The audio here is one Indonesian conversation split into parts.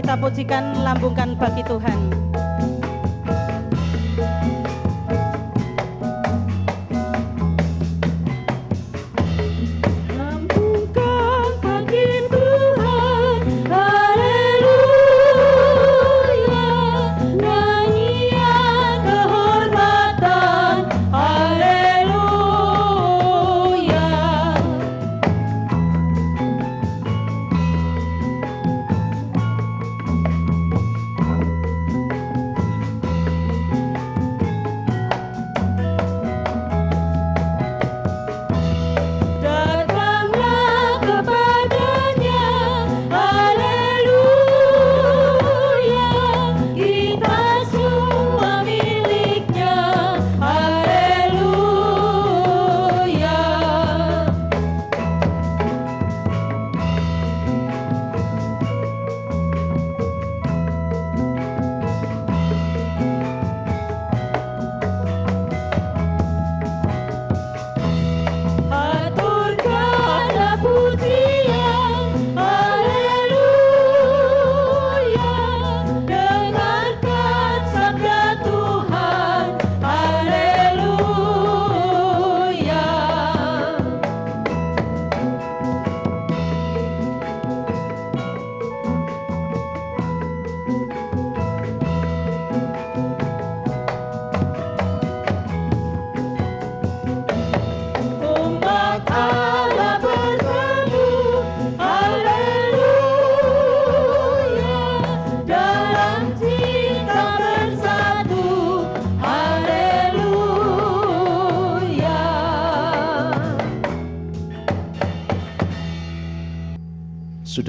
kita pujikan, lambungkan bagi Tuhan.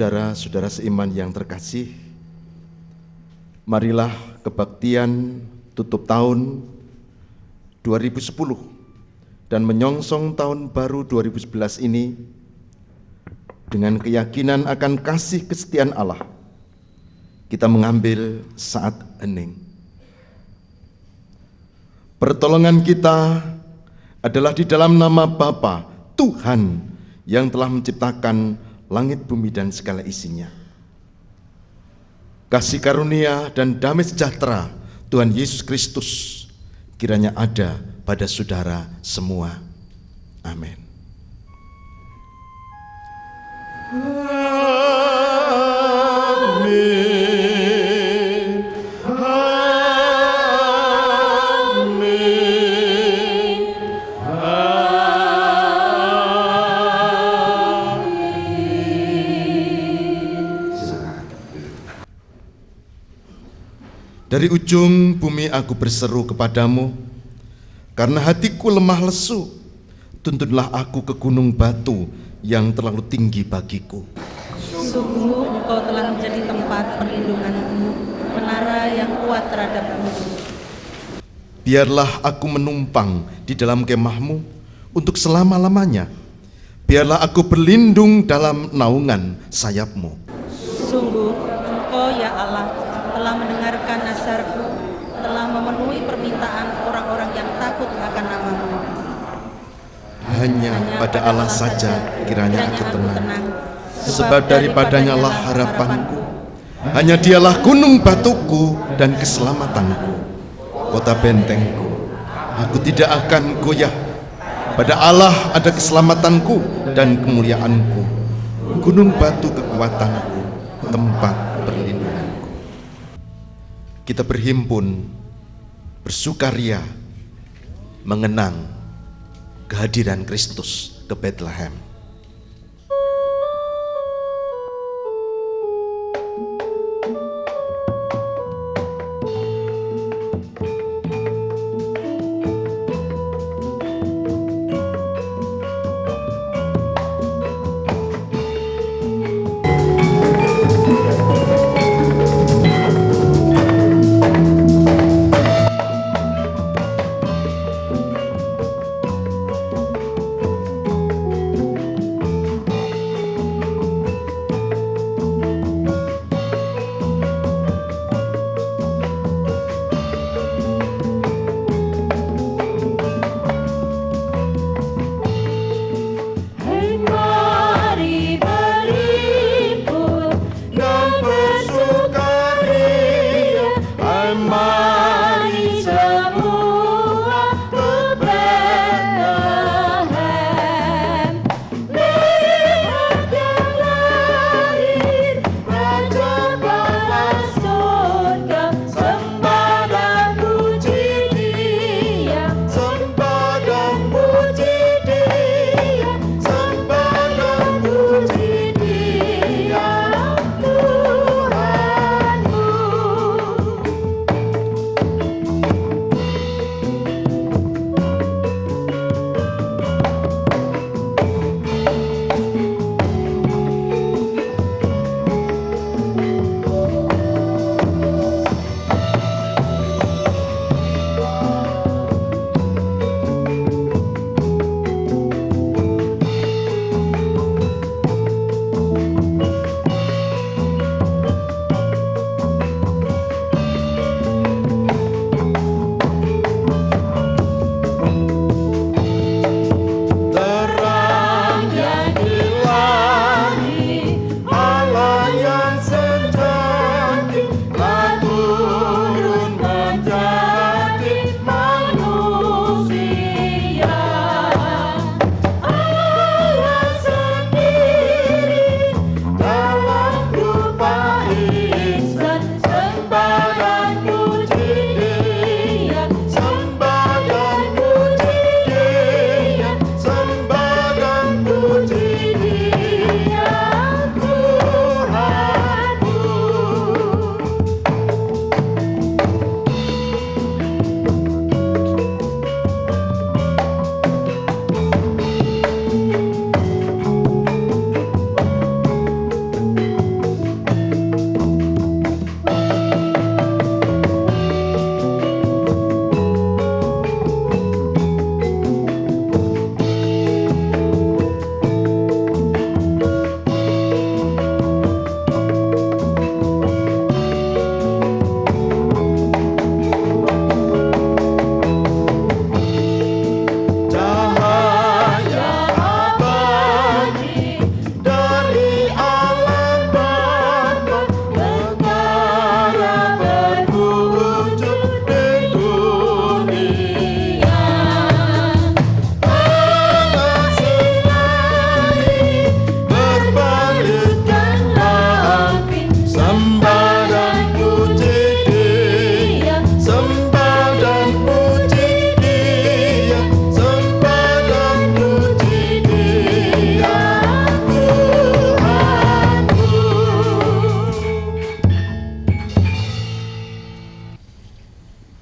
Saudara-saudara seiman yang terkasih, marilah kebaktian tutup tahun 2010 dan menyongsong tahun baru 2011 ini dengan keyakinan akan kasih kesetiaan Allah. Kita mengambil saat hening. Pertolongan kita adalah di dalam nama Bapa, Tuhan yang telah menciptakan langit, bumi, dan segala isinya. Kasih karunia dan damai sejahtera Tuhan Yesus Kristus kiranya ada pada saudara semua. Amin. Dari ujung bumi aku berseru kepadamu, karena hatiku lemah lesu. Tuntunlah aku ke gunung batu yang terlalu tinggi bagiku. Sungguh engkau telah menjadi tempat perlindunganku, menara yang kuat terhadapku. Biarlah aku menumpang di dalam kemahmu untuk selama-lamanya. Biarlah aku berlindung dalam naungan sayapmu. Sungguh engkau ya Allah telah mendengarkan nazarku, telah memenuhi permintaan orang-orang yang takut akan namamu. Hanya pada Allah saja kiranya aku tenang, sebab daripadanya lah harapanku. Hanya dialah gunung batuku dan keselamatanku, kota bentengku. Aku tidak akan goyah. Pada Allah ada keselamatanku dan kemuliaanku, gunung batu kekuatanku, tempat perlindunganku. Kita berhimpun, bersukaria, mengenang kehadiran Kristus ke Bethlehem.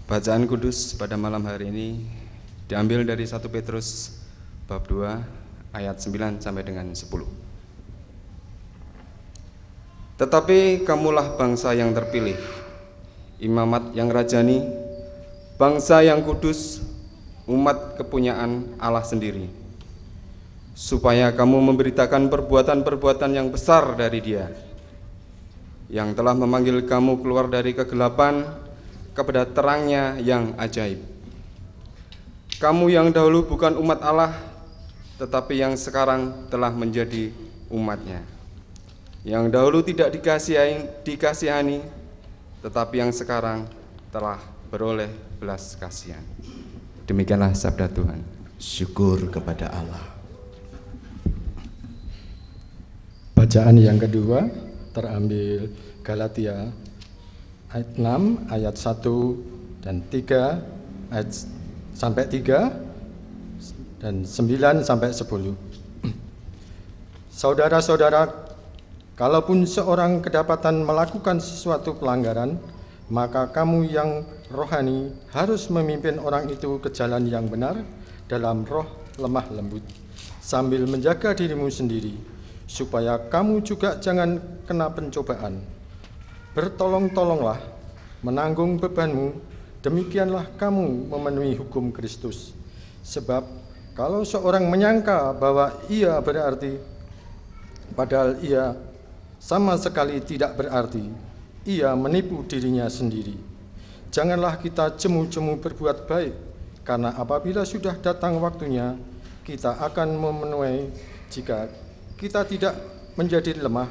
Bacaan kudus pada malam hari ini diambil dari 1 Petrus bab 2 ayat 9 sampai dengan 10. Tetapi kamulah bangsa yang terpilih, imamat yang rajani, bangsa yang kudus, umat kepunyaan Allah sendiri, supaya kamu memberitakan perbuatan-perbuatan yang besar dari Dia, yang telah memanggil kamu keluar dari kegelapan kepada terangnya yang ajaib. Kamu yang dahulu bukan umat Allah, tetapi yang sekarang telah menjadi umat-Nya. Yang dahulu tidak dikasihani, tetapi yang sekarang telah beroleh belas kasihan. Demikianlah sabda Tuhan. Syukur kepada Allah. Bacaan yang kedua terambil Galatia ayat 6, ayat 1 dan 3, ayat sampai 3 dan 9 sampai 10. Saudara-saudara, kalaupun seorang kedapatan melakukan sesuatu pelanggaran, maka kamu yang rohani harus memimpin orang itu ke jalan yang benar dalam roh lemah lembut, sambil menjaga dirimu sendiri, supaya kamu juga jangan kena pencobaan. Bertolong-tolonglah menanggung bebanmu, demikianlah kamu memenuhi hukum Kristus. Sebab kalau seorang menyangka bahwa ia berarti, padahal ia sama sekali tidak berarti, ia menipu dirinya sendiri. Janganlah kita jemu-jemu berbuat baik, karena apabila sudah datang waktunya, kita akan memenuhi jika kita tidak menjadi lemah.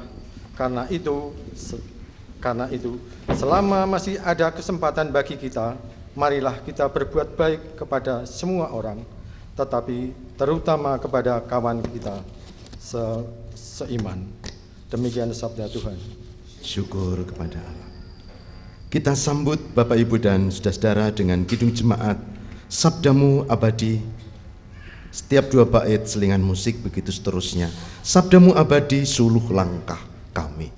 Karena itu, selama masih ada kesempatan bagi kita, marilah kita berbuat baik kepada semua orang, tetapi terutama kepada kawan kita seiman. Demikian sabda Tuhan. Syukur kepada Allah. Kita sambut Bapak Ibu dan saudara-saudara dengan kidung jemaat Sabdamu Abadi. Setiap 2 bait selingan musik, begitu seterusnya. Sabdamu abadi, suluh langkah kami.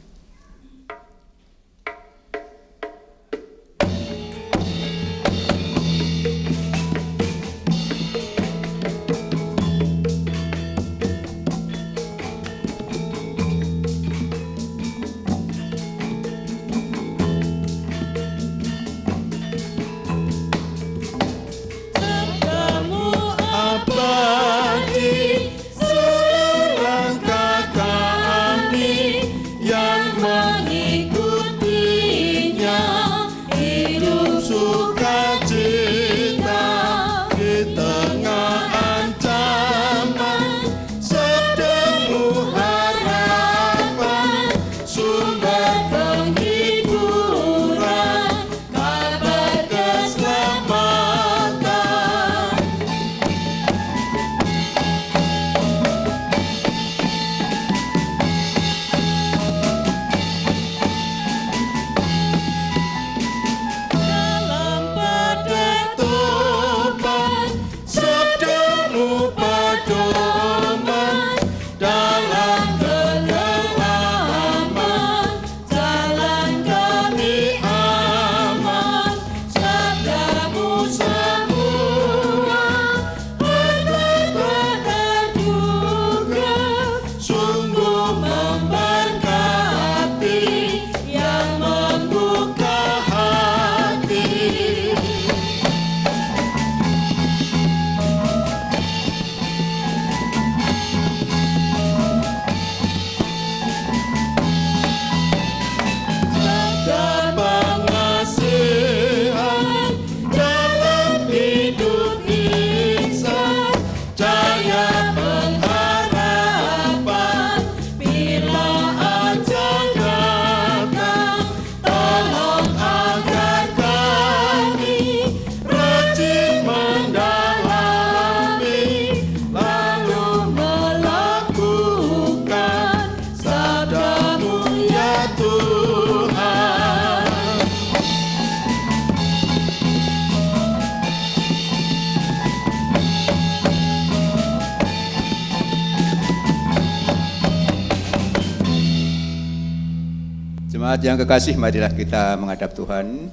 Jemaat yang kekasih, marilah kita menghadap Tuhan.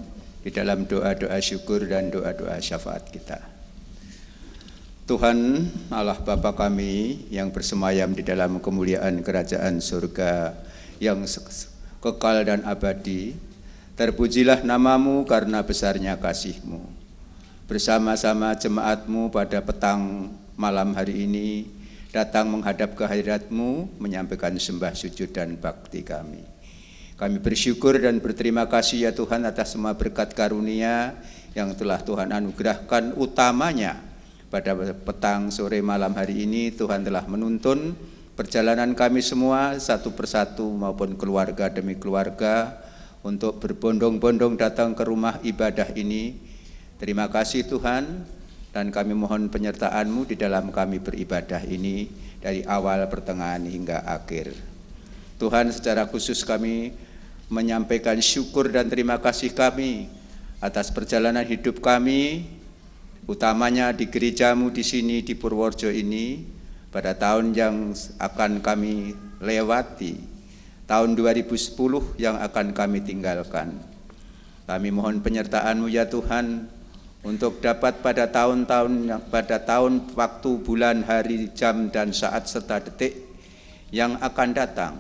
di dalam doa-doa syukur dan doa-doa syafaat kita. Tuhan Allah Bapa kami yang bersemayam di dalam kemuliaan kerajaan surga yang kekal dan abadi, terpujilah nama-Mu karena besarnya kasih-Mu. Bersama-sama jemaat-Mu pada petang malam hari ini datang menghadap kehadirat-Mu, menyampaikan sembah sujud dan bakti kami. Kami bersyukur dan berterima kasih ya Tuhan atas semua berkat karunia yang telah Tuhan anugerahkan, utamanya pada petang sore malam hari ini Tuhan telah menuntun perjalanan kami semua satu persatu maupun keluarga demi keluarga untuk berbondong-bondong datang ke rumah ibadah ini. Terima kasih Tuhan, dan kami mohon penyertaan-Mu di dalam kami beribadah ini dari awal, pertengahan hingga akhir. Tuhan, secara khusus kami menyampaikan syukur dan terima kasih kami atas perjalanan hidup kami, utamanya di gereja-Mu di sini di Purworejo ini pada tahun yang akan kami lewati, tahun 2010 yang akan kami tinggalkan. Kami mohon penyertaan-Mu ya Tuhan, untuk dapat pada tahun waktu, bulan, hari, jam, dan saat serta detik yang akan datang,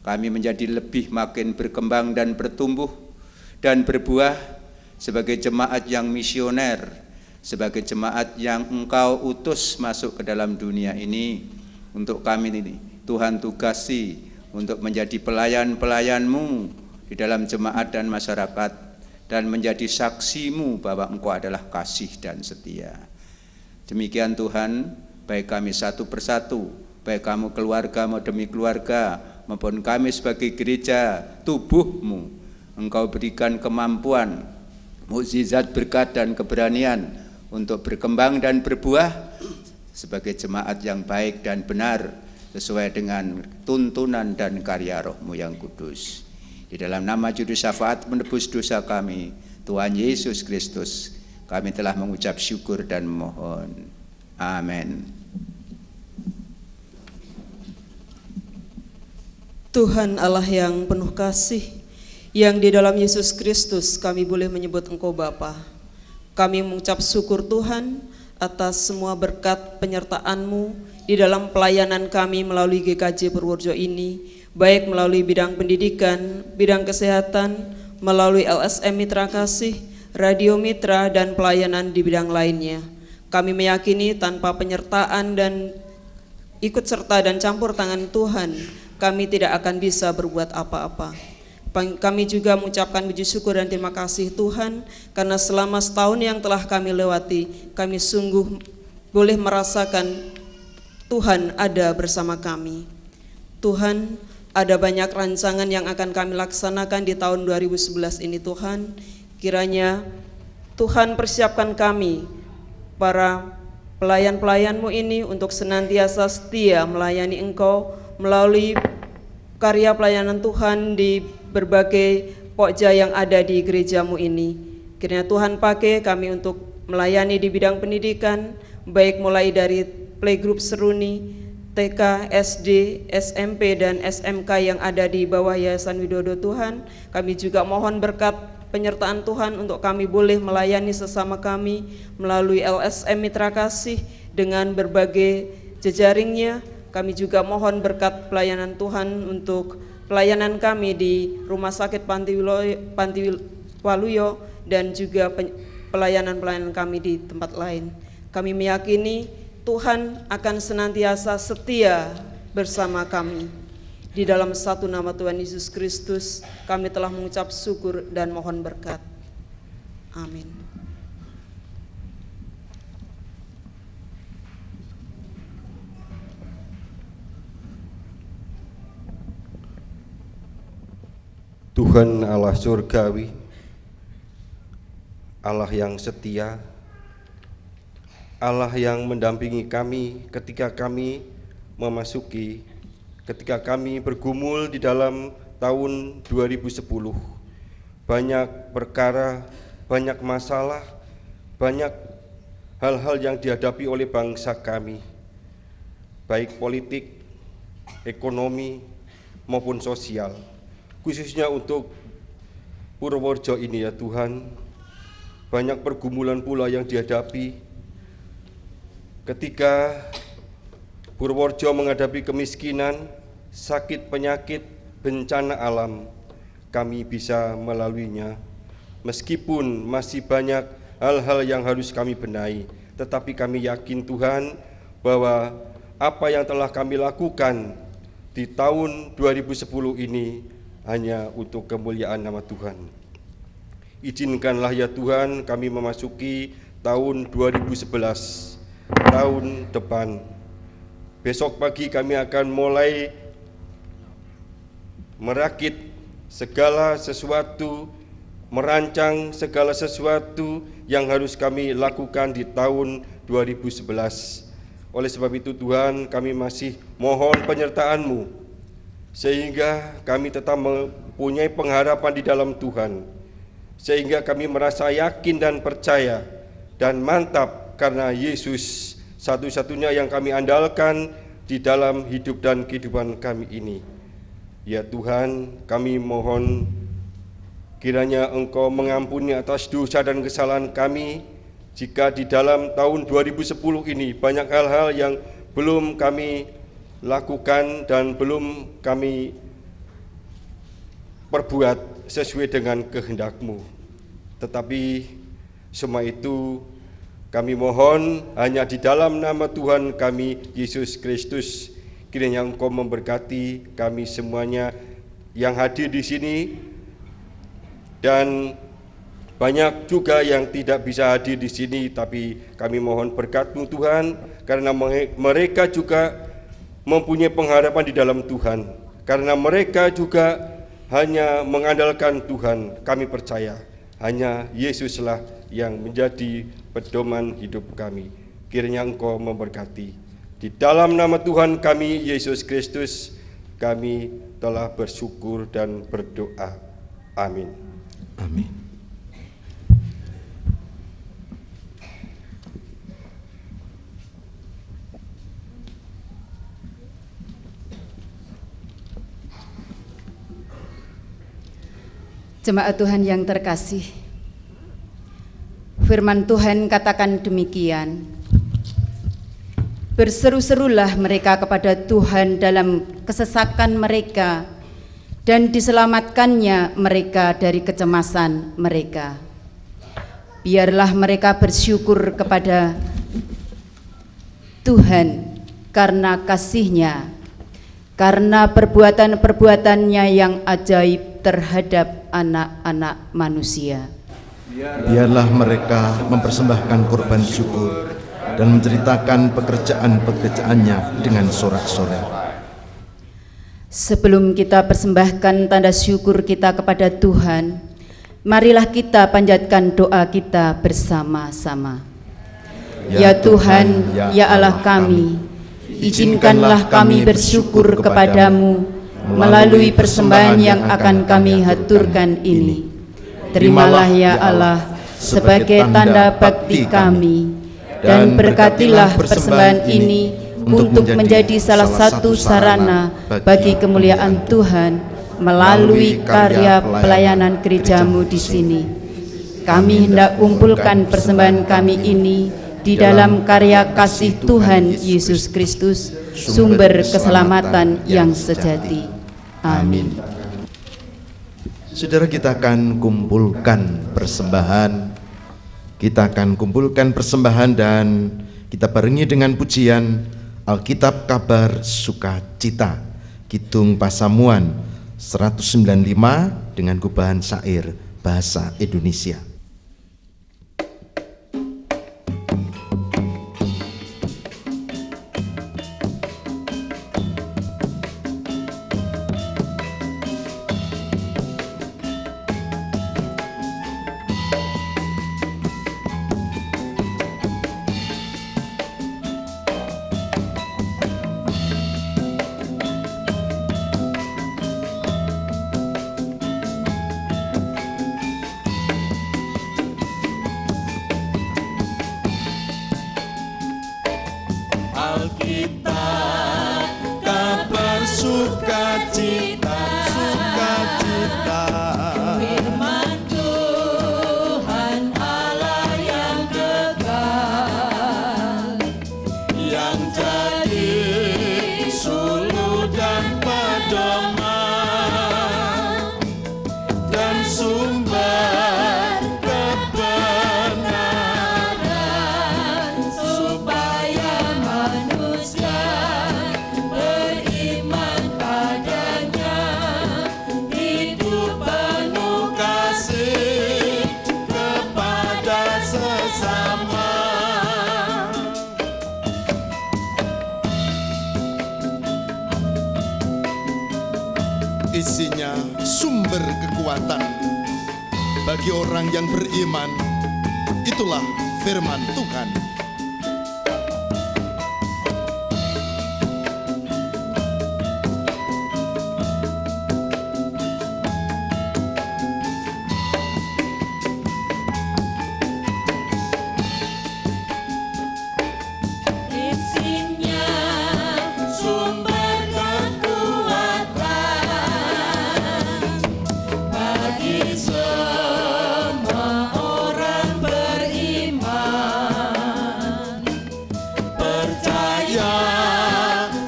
kami menjadi lebih makin berkembang dan bertumbuh dan berbuah sebagai jemaat yang misioner, sebagai jemaat yang Engkau utus masuk ke dalam dunia ini untuk kami ini Tuhan tugasi untuk menjadi pelayan-pelayan-Mu di dalam jemaat dan masyarakat, dan menjadi saksi-Mu bahwa Engkau adalah kasih dan setia. Demikian Tuhan, baik kami satu persatu, baik kamu keluarga demi keluarga, maupun kami sebagai gereja tubuh-Mu, Engkau berikan kemampuan, mukjizat, berkat, dan keberanian untuk berkembang dan berbuah sebagai jemaat yang baik dan benar sesuai dengan tuntunan dan karya Roh-Mu yang kudus. Di dalam nama juru syafaat menebus dosa kami, Tuhan Yesus Kristus, kami telah mengucap syukur dan mohon. Amin. Tuhan Allah yang penuh kasih, yang di dalam Yesus Kristus kami boleh menyebut Engkau Bapa. Kami mengucap syukur Tuhan atas semua berkat penyertaan-Mu di dalam pelayanan kami melalui GKJ Purworejo ini, baik melalui bidang pendidikan, bidang kesehatan, melalui LSM Mitra Kasih, Radio Mitra, dan pelayanan di bidang lainnya. Kami meyakini tanpa penyertaan dan ikut serta dan campur tangan Tuhan, kami tidak akan bisa berbuat apa-apa. Kami juga mengucapkan puji syukur dan terima kasih Tuhan, karena selama setahun yang telah kami lewati, kami sungguh boleh merasakan Tuhan ada bersama kami. Tuhan, ada banyak rancangan yang akan kami laksanakan di tahun 2011 ini Tuhan. Kiranya Tuhan persiapkan kami, para pelayan-pelayan-Mu ini untuk senantiasa setia melayani Engkau melalui karya pelayanan Tuhan di berbagai pokja yang ada di gereja-Mu ini. Kiranya Tuhan pakai kami untuk melayani di bidang pendidikan, baik mulai dari playgroup seruni, TK, SD, SMP, dan SMK yang ada di bawah Yayasan Widodo Tuhan. Kami juga mohon berkat penyertaan Tuhan untuk kami boleh melayani sesama kami melalui LSM Mitra Kasih dengan berbagai jejaringnya. Kami juga mohon berkat pelayanan Tuhan untuk pelayanan kami di Rumah Sakit Panti Waluyo dan juga pelayanan-pelayanan kami di tempat lain. Kami meyakini Tuhan akan senantiasa setia bersama kami. Di dalam satu nama Tuhan Yesus Kristus, kami telah mengucap syukur dan mohon berkat. Amin. Tuhan Allah surgawi, Allah yang setia, Allah yang mendampingi kami ketika kami bergumul di dalam tahun 2010. Banyak perkara, banyak masalah, banyak hal-hal yang dihadapi oleh bangsa kami, baik politik, ekonomi, maupun sosial. Khususnya untuk Purworejo ini ya Tuhan, banyak pergumulan pula yang dihadapi. Ketika Purworejo menghadapi kemiskinan, sakit penyakit, bencana alam, kami bisa melaluinya. Meskipun masih banyak hal-hal yang harus kami benahi, tetapi kami yakin Tuhan bahwa apa yang telah kami lakukan di tahun 2010 ini hanya untuk kemuliaan nama Tuhan. Izinkanlah ya Tuhan kami memasuki tahun 2011, tahun depan. Besok pagi kami akan mulai merakit segala sesuatu, merancang segala sesuatu yang harus kami lakukan di tahun 2011. Oleh sebab itu Tuhan, kami masih mohon penyertaan-Mu, sehingga kami tetap mempunyai pengharapan di dalam Tuhan, sehingga kami merasa yakin dan percaya dan mantap karena Yesus satu-satunya yang kami andalkan di dalam hidup dan kehidupan kami ini. Ya Tuhan, kami mohon kiranya Engkau mengampuni atas dosa dan kesalahan kami, jika di dalam tahun 2010 ini banyak hal-hal yang belum kami lakukan dan belum kami perbuat sesuai dengan kehendak-Mu. Tetapi semua itu kami mohon hanya di dalam nama Tuhan kami, Yesus Kristus. Kiranya Engkau memberkati kami semuanya yang hadir di sini, dan banyak juga yang tidak bisa hadir di sini, tapi kami mohon berkat-Mu Tuhan, karena mereka juga mempunyai pengharapan di dalam Tuhan. Karena mereka juga hanya mengandalkan Tuhan, kami percaya hanya Yesuslah yang menjadi pedoman hidup kami. Kiranya Engkau memberkati. Di dalam nama Tuhan kami, Yesus Kristus, kami telah bersyukur dan berdoa. Amin. Amin. Jemaat Tuhan yang terkasih, firman Tuhan katakan demikian, berseru-serulah mereka kepada Tuhan dalam kesesakan mereka, dan diselamatkannya mereka dari kecemasan mereka. Biarlah mereka bersyukur kepada Tuhan karena kasih-Nya, karena perbuatan-perbuatannya yang ajaib terhadap anak-anak manusia. Biarlah mereka mempersembahkan korban syukur dan menceritakan pekerjaan-pekerjaannya dengan sorak-sorai. Sebelum kita persembahkan tanda syukur kita kepada Tuhan, marilah kita panjatkan doa kita bersama-sama. Ya Tuhan, ya Allah kami, izinkanlah kami bersyukur kepadamu melalui persembahan yang akan kami haturkan ini. Terimalah ya Allah sebagai tanda bakti kami, dan berkatilah persembahan ini untuk menjadi salah satu sarana bagi kemuliaan Tuhan melalui karya pelayanan gereja-Mu di sini. Kami hendak kumpulkan persembahan kami ini di dalam karya kasih Tuhan Yesus Kristus, sumber keselamatan yang sejati. Amin. Saudara, kita akan kumpulkan persembahan. Kita akan kumpulkan persembahan dan kita barengi dengan pujian Alkitab Kabar Sukacita, Kidung Pasamuan 195 dengan gubahan syair bahasa Indonesia. Firman Tuhan Allah sesama. Isinya sumber kekuatan bagi orang yang beriman. Itulah firman Tuhan. Isinya sumber kekuatan bagi semua orang beriman, percaya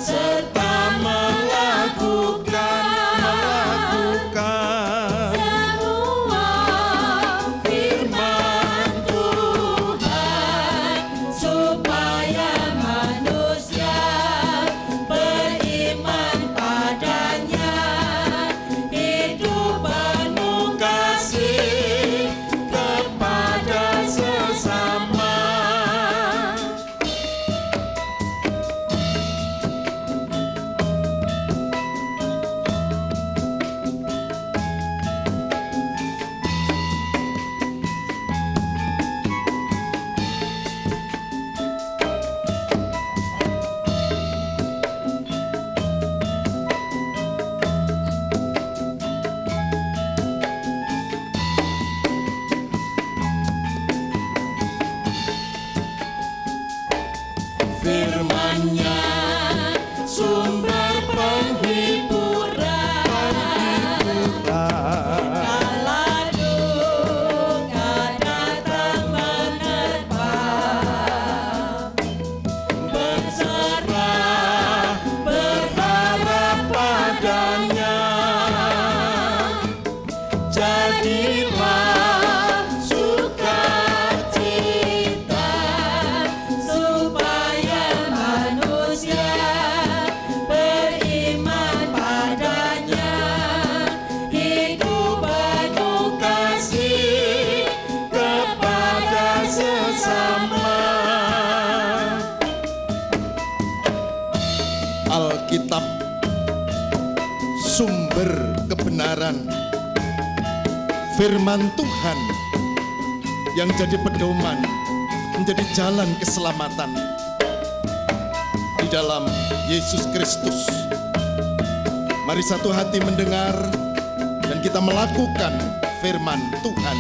serta melakukan semua firman Tuhan, supaya manusia beriman padanya, hidup penuh kasih kepada sesama. Firman-Nya sumber penghiburan, kala duka datang menerpa, berserah berharap padanya, jadilah sukacita, supaya manusia beriman padanya, hidup penuh kasih kepada sesama. Alkitab sumber kebenaran, firman Tuhan yang jadi pedoman, menjadi jalan keselamatan di dalam Yesus Kristus. Mari satu hati mendengar dan kita melakukan firman Tuhan.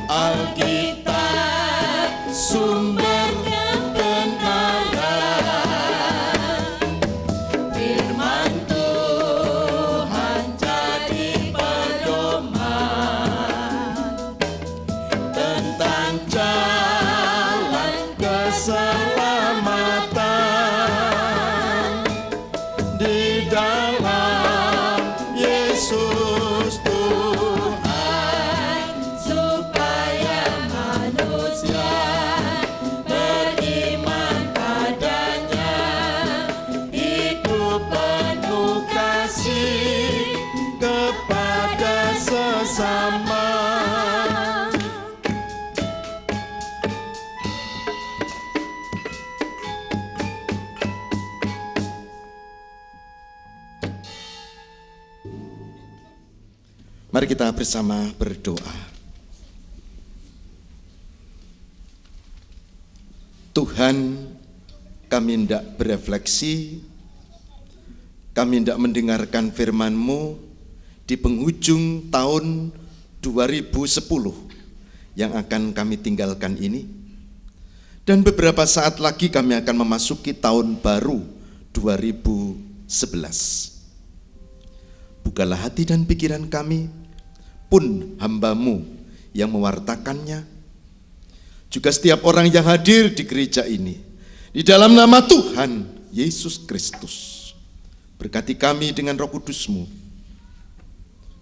Alkitab sumber kebenaran, firman Tuhan jadi pedoman tentang jalan keselamatan di dalam Yesus Tuhan, supaya manusia beriman padanya, hidup penuh kasih kepada sesama. Mari kita bersama berdoa. Tuhan, kami hendak berefleksi, kami hendak mendengarkan firman-Mu di penghujung tahun 2010 yang akan kami tinggalkan ini. Dan beberapa saat lagi kami akan memasuki tahun baru 2011. Bukalah hati dan pikiran kami, pun hamba-Mu yang mewartakannya, juga setiap orang yang hadir di gereja ini, di dalam nama Tuhan Yesus Kristus. Berkati kami dengan Roh Kudus-Mu.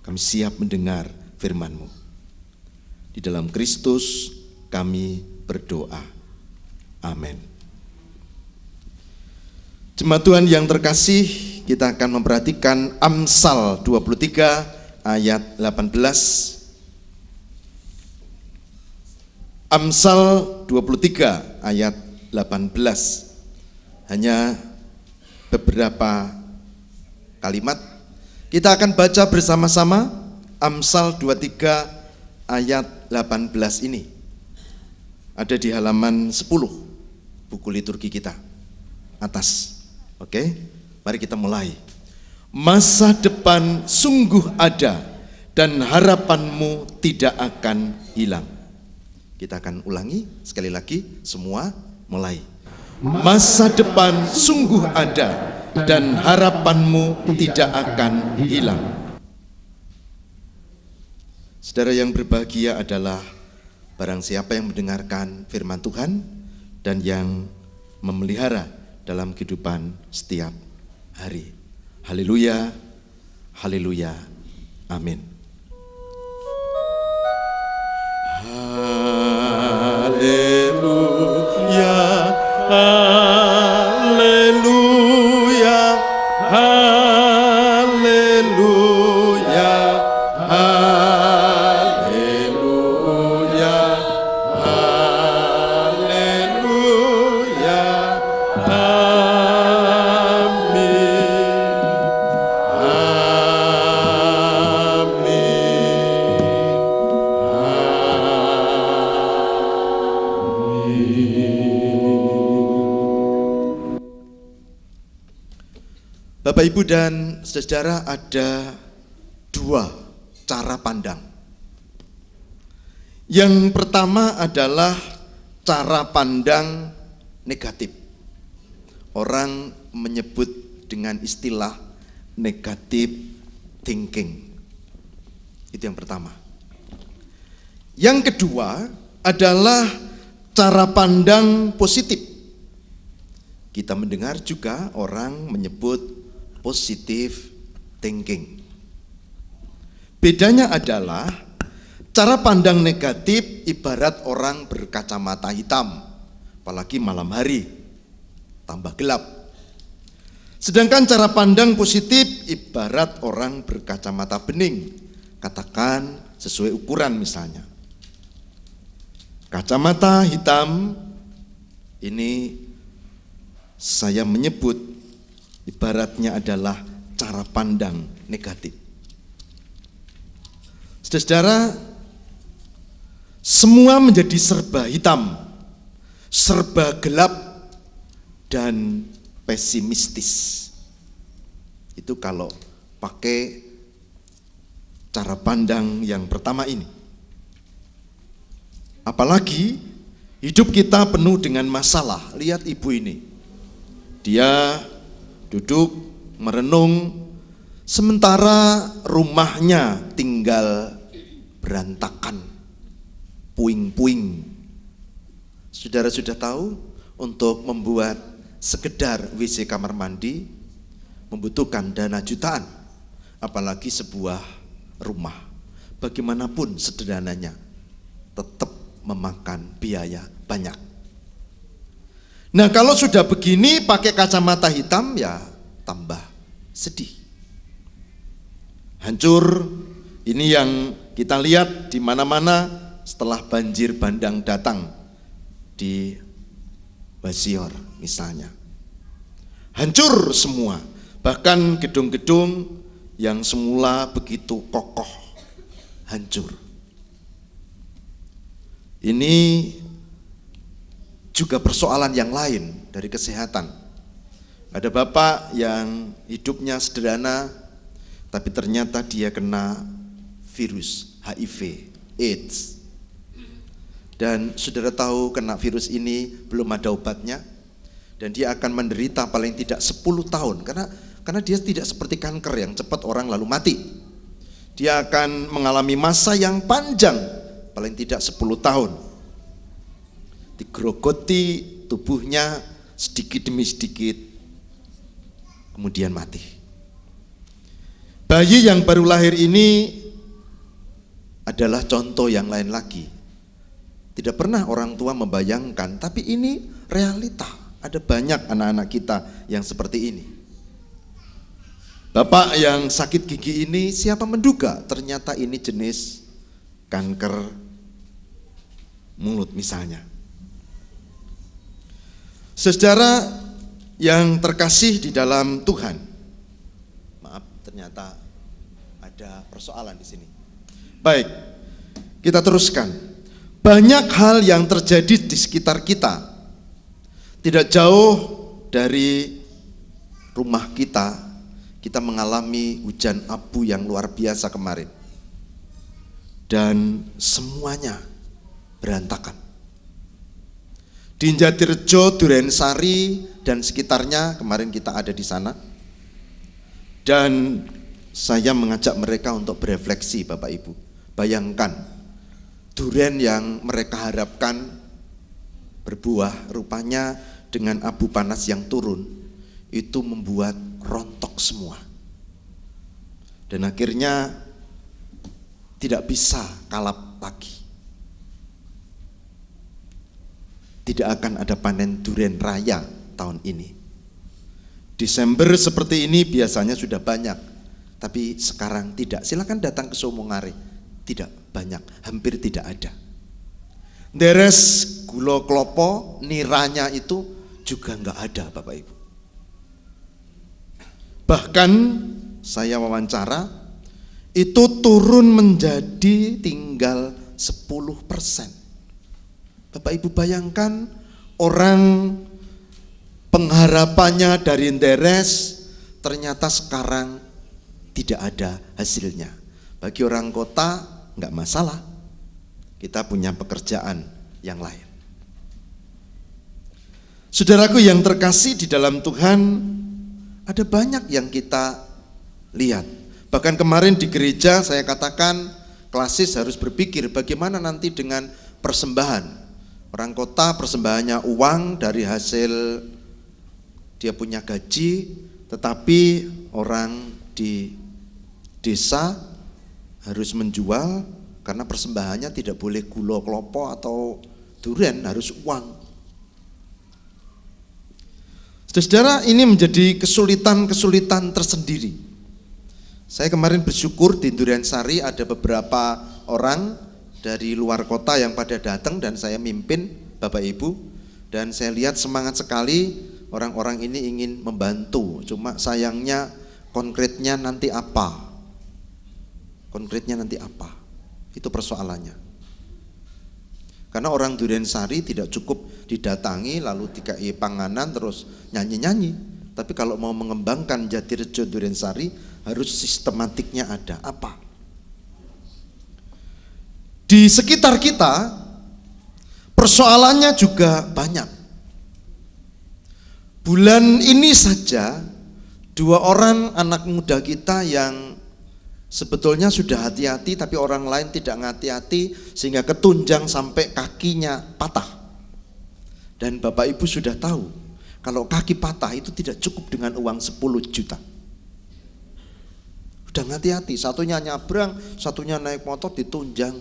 Kami siap mendengar firman-Mu. Di dalam Kristus kami berdoa. Amin. Jemaat Tuhan yang terkasih, kita akan memperhatikan Amsal 23 ayat 18, Amsal 23 ayat 18. Hanya beberapa kalimat. Kita akan baca bersama-sama Amsal 23 ayat 18 ini. Ada di halaman 10 buku liturgi kita atas. Oke, mari kita mulai. Masa depan sungguh ada dan harapanmu tidak akan hilang. Kita akan ulangi sekali lagi, semua mulai. Masa depan sungguh ada dan harapanmu tidak akan hilang. Saudara yang berbahagia adalah barang siapa yang mendengarkan firman Tuhan dan yang memelihara dalam kehidupan setiap hari. Haleluya, haleluya, amin. Haleluya, haleluya, haleluya, haleluya, haleluya, Bapak, Ibu, dan saudara, ada dua cara pandang. Yang pertama adalah cara pandang negatif. Orang menyebut dengan istilah negative thinking. Itu yang pertama. Yang kedua adalah cara pandang positif. Kita mendengar juga orang menyebut positive thinking. Bedanya adalah cara pandang negatif ibarat orang berkacamata hitam, apalagi malam hari, tambah gelap. Sedangkan cara pandang positif ibarat orang berkacamata bening, katakan sesuai ukuran misalnya. Kacamata hitam ini saya menyebut ibaratnya adalah cara pandang negatif. Saudara, semua menjadi serba hitam, serba gelap, dan pesimistis. Itu kalau pakai cara pandang yang pertama ini. Apalagi hidup kita penuh dengan masalah. Lihat ibu ini, dia duduk merenung, sementara rumahnya tinggal berantakan, puing-puing. Saudara sudah tahu, untuk membuat sekedar WC kamar mandi membutuhkan dana jutaan, apalagi sebuah rumah. Bagaimanapun sederhananya, tetap memakan biaya banyak. Nah, kalau sudah begini pakai kacamata hitam ya tambah sedih. Hancur, ini yang kita lihat di mana-mana setelah banjir bandang datang di Basior misalnya. Hancur semua, bahkan gedung-gedung yang semula begitu kokoh hancur. Ini juga persoalan yang lain dari kesehatan. Ada bapak yang hidupnya sederhana, tapi ternyata dia kena virus HIV, AIDS. Dan saudara tahu kena virus ini belum ada obatnya, dan dia akan menderita paling tidak 10 tahun, karena dia tidak seperti kanker yang cepat orang lalu mati. Dia akan mengalami masa yang panjang, paling tidak 10 tahun. Digerogoti tubuhnya sedikit demi sedikit, kemudian mati. Bayi yang baru lahir ini adalah contoh yang lain lagi. Tidak pernah orang tua membayangkan, tapi ini realita. Ada banyak anak-anak kita yang seperti ini. Bapak yang sakit gigi ini, siapa menduga ternyata ini jenis kanker mulut misalnya. Saudara yang terkasih di dalam Tuhan, maaf ternyata ada persoalan di sini. Baik, kita teruskan. Banyak hal yang terjadi di sekitar kita, tidak jauh dari rumah kita mengalami hujan abu yang luar biasa kemarin. Dan semuanya berantakan. Di Jatirejo, Durensari dan sekitarnya kemarin kita ada di sana. Dan saya mengajak mereka untuk berefleksi, Bapak Ibu. Bayangkan duren yang mereka harapkan berbuah, rupanya dengan abu panas yang turun itu membuat rontok semua. Dan akhirnya tidak bisa kalap lagi. Tidak akan ada panen durian raya tahun ini. Desember seperti ini biasanya sudah banyak, tapi sekarang tidak. Silakan datang ke Sumongare, tidak banyak, hampir tidak ada. Deres gula klopo, niranya itu juga enggak ada, Bapak Ibu. Bahkan saya wawancara, itu turun menjadi tinggal 10%. Bapak Ibu bayangkan, orang pengharapannya dari Deres ternyata sekarang tidak ada hasilnya. Bagi orang kota enggak masalah, kita punya pekerjaan yang lain. Saudaraku yang terkasih di dalam Tuhan, ada banyak yang kita lihat. Bahkan kemarin di gereja saya katakan klasis harus berpikir bagaimana nanti dengan persembahan. Orang kota persembahannya uang dari hasil dia punya gaji, tetapi orang di desa harus menjual karena persembahannya tidak boleh gula klopo atau durian, harus uang. Saudara, ini menjadi kesulitan-kesulitan tersendiri. Saya kemarin bersyukur di Durensari ada beberapa orang dari luar kota yang pada datang dan saya mimpin Bapak Ibu, dan saya lihat semangat sekali orang-orang ini ingin membantu. Cuma sayangnya konkretnya nanti apa? Konkretnya nanti apa? Itu persoalannya. Karena orang Durensari tidak cukup didatangi lalu dikai panganan terus nyanyi-nyanyi. Tapi kalau mau mengembangkan Jatirejo Durensari harus sistematiknya ada. Apa? Di sekitar kita persoalannya juga banyak. Bulan ini saja 2 orang anak muda kita yang sebetulnya sudah hati-hati tapi orang lain tidak hati-hati sehingga ketunjang sampai kakinya patah. Dan Bapak Ibu sudah tahu kalau kaki patah itu tidak cukup dengan uang 10 juta. Udah hati-hati, satunya nyabrang, satunya naik motor ditunjang.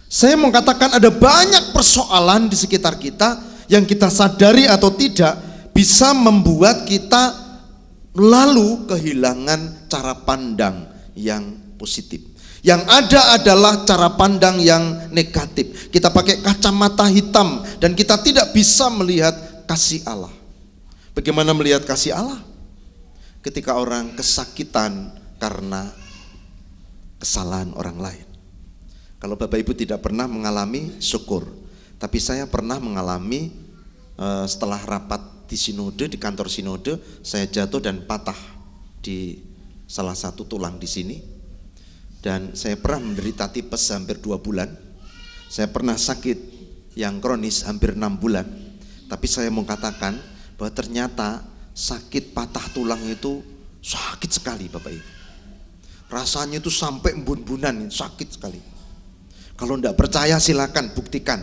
Saya mau katakan ada banyak persoalan di sekitar kita yang kita sadari atau tidak bisa membuat kita lalu kehilangan cara pandang yang positif. Yang ada adalah cara pandang yang negatif. Kita pakai kacamata hitam dan kita tidak bisa melihat kasih Allah. Bagaimana melihat kasih Allah? Ketika orang kesakitan karena kesalahan orang lain. Kalau Bapak Ibu tidak pernah mengalami, syukur. Tapi saya pernah mengalami setelah rapat di sinode, di kantor sinode, saya jatuh dan patah di salah satu tulang di sini. Dan saya pernah menderita tipes hampir 2 bulan. Saya pernah sakit yang kronis hampir 6 bulan. Tapi saya mau katakan bahwa ternyata sakit patah tulang itu sakit sekali Bapak Ibu. Rasanya itu sampai embun-embunan, sakit sekali. Kalau tidak percaya silakan buktikan.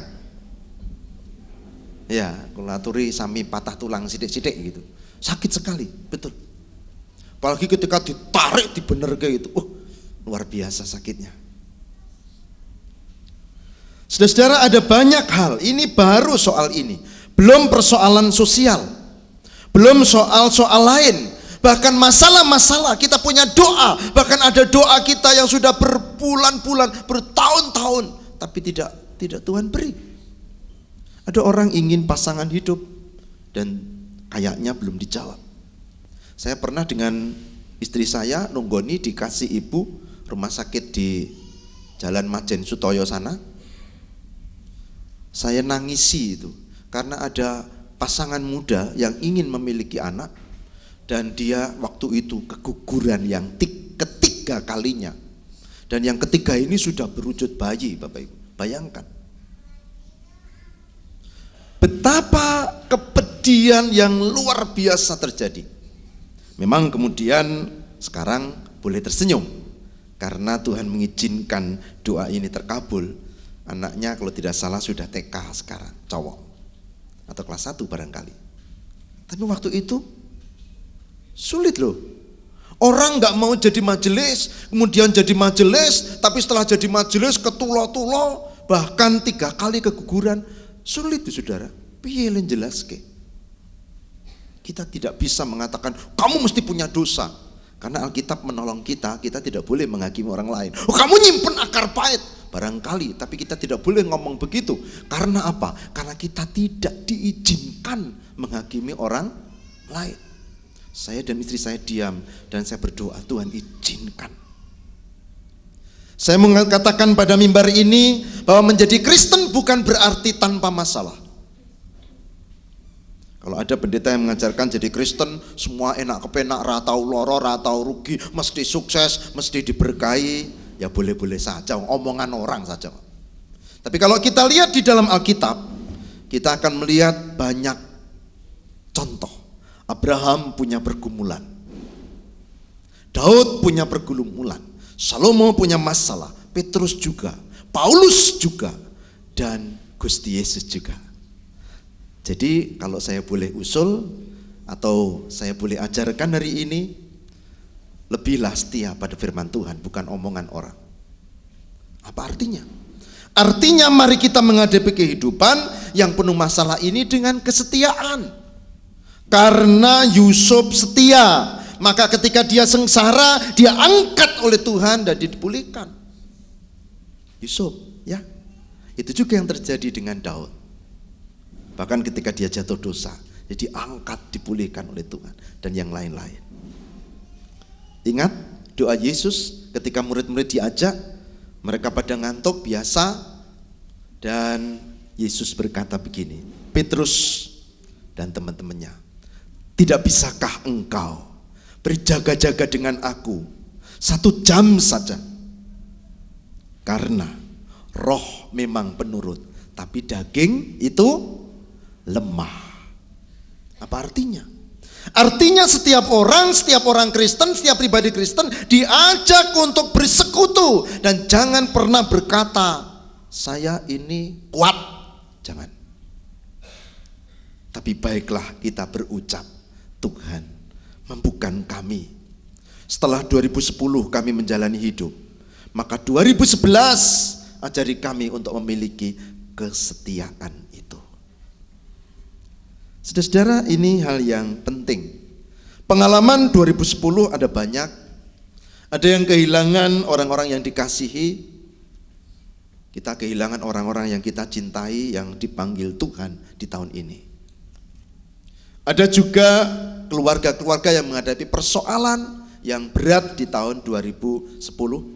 Ya, kulaturi sami patah tulang sidik-sidik gitu. Sakit sekali, betul. Apalagi ketika ditarik dibener kayak gitu. Luar biasa sakitnya. Saudara-saudara, ada banyak hal. Ini baru soal ini. Belum persoalan sosial. Belum soal-soal lain. Bahkan masalah-masalah kita punya doa, bahkan ada doa kita yang sudah berbulan-bulan, bertahun-tahun, tapi tidak Tuhan beri. Ada orang ingin pasangan hidup dan kayaknya belum dijawab. Saya pernah dengan istri saya nunggoni dikasih ibu rumah sakit di Jalan Majen Sutoyo sana. Saya nangisi itu karena ada pasangan muda yang ingin memiliki anak dan dia waktu itu keguguran yang ketiga kalinya. Dan yang ketiga ini sudah berwujud bayi, Bapak Ibu. Bayangkan betapa kepedihan yang luar biasa terjadi. Memang kemudian sekarang boleh tersenyum karena Tuhan mengizinkan doa ini terkabul. Anaknya kalau tidak salah sudah TK sekarang, cowok atau kelas 1 barangkali. Tapi waktu itu sulit loh. Orang nggak mau jadi majelis, kemudian jadi majelis, tapi setelah jadi majelis ketulo-tulo, bahkan 3 kali keguguran. Sulit tuh saudara. Piye len jelaske? Kita tidak bisa mengatakan kamu mesti punya dosa, karena Alkitab menolong kita tidak boleh menghakimi orang lain. Oh, kamu nyimpen akar pahit, barangkali, tapi kita tidak boleh ngomong begitu. Karena apa? Karena kita tidak diizinkan menghakimi orang lain. Saya dan istri saya diam dan saya berdoa, Tuhan izinkan. Saya mengatakan pada mimbar ini bahwa menjadi Kristen bukan berarti tanpa masalah. Kalau ada pendeta yang mengajarkan jadi Kristen semua enak kepenak, ratau loro, ratau rugi, mesti sukses, mesti diberkahi, ya boleh-boleh saja, omongan orang saja. Tapi kalau kita lihat di dalam Alkitab, kita akan melihat banyak contoh. Abraham punya pergumulan, Daud punya pergumulan, Salomo punya masalah, Petrus juga, Paulus juga, dan Gusti Yesus juga. Jadi kalau saya boleh usul atau saya boleh ajarkan hari ini, lebihlah setia pada firman Tuhan, bukan omongan orang. Apa artinya? Artinya mari kita menghadapi kehidupan yang penuh masalah ini dengan kesetiaan. Karena Yusuf setia, maka ketika dia sengsara, dia angkat oleh Tuhan dan dipulihkan. Yusuf, ya. Itu juga yang terjadi dengan Daud. Bahkan ketika dia jatuh dosa, dia diangkat, dipulihkan oleh Tuhan dan yang lain-lain. Ingat doa Yesus ketika murid-murid diajak, mereka pada ngantuk biasa, dan Yesus berkata begini, Petrus dan teman-temannya, tidak bisakah engkau berjaga-jaga dengan aku 1 jam saja? Karena roh memang penurut, tapi daging itu lemah. Apa artinya? Artinya setiap orang Kristen, setiap pribadi Kristen diajak untuk bersekutu, dan jangan pernah berkata saya ini kuat, jangan. Tapi baiklah kita berucap, Tuhan mampukan kami. Setelah 2010 kami menjalani hidup, maka 2011 ajari kami untuk memiliki kesetiaan itu. Saudara-saudara, ini hal yang penting. Pengalaman 2010 ada banyak. Ada yang kehilangan orang-orang yang dikasihi. Kita kehilangan orang-orang yang kita cintai, yang dipanggil Tuhan di tahun ini. Ada juga keluarga-keluarga yang menghadapi persoalan yang berat di tahun 2010.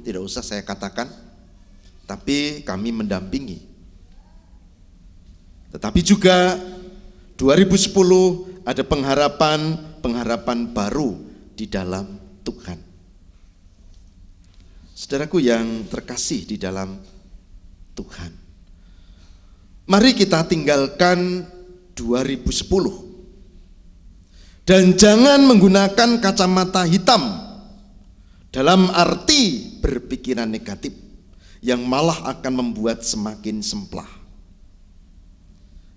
Tidak usah saya katakan, tapi kami mendampingi. Tetapi juga 2010 ada pengharapan baru di dalam Tuhan. Saudaraku yang terkasih di dalam Tuhan, mari kita tinggalkan 2010 dan jangan menggunakan kacamata hitam dalam arti berpikiran negatif yang malah akan membuat semakin semplah.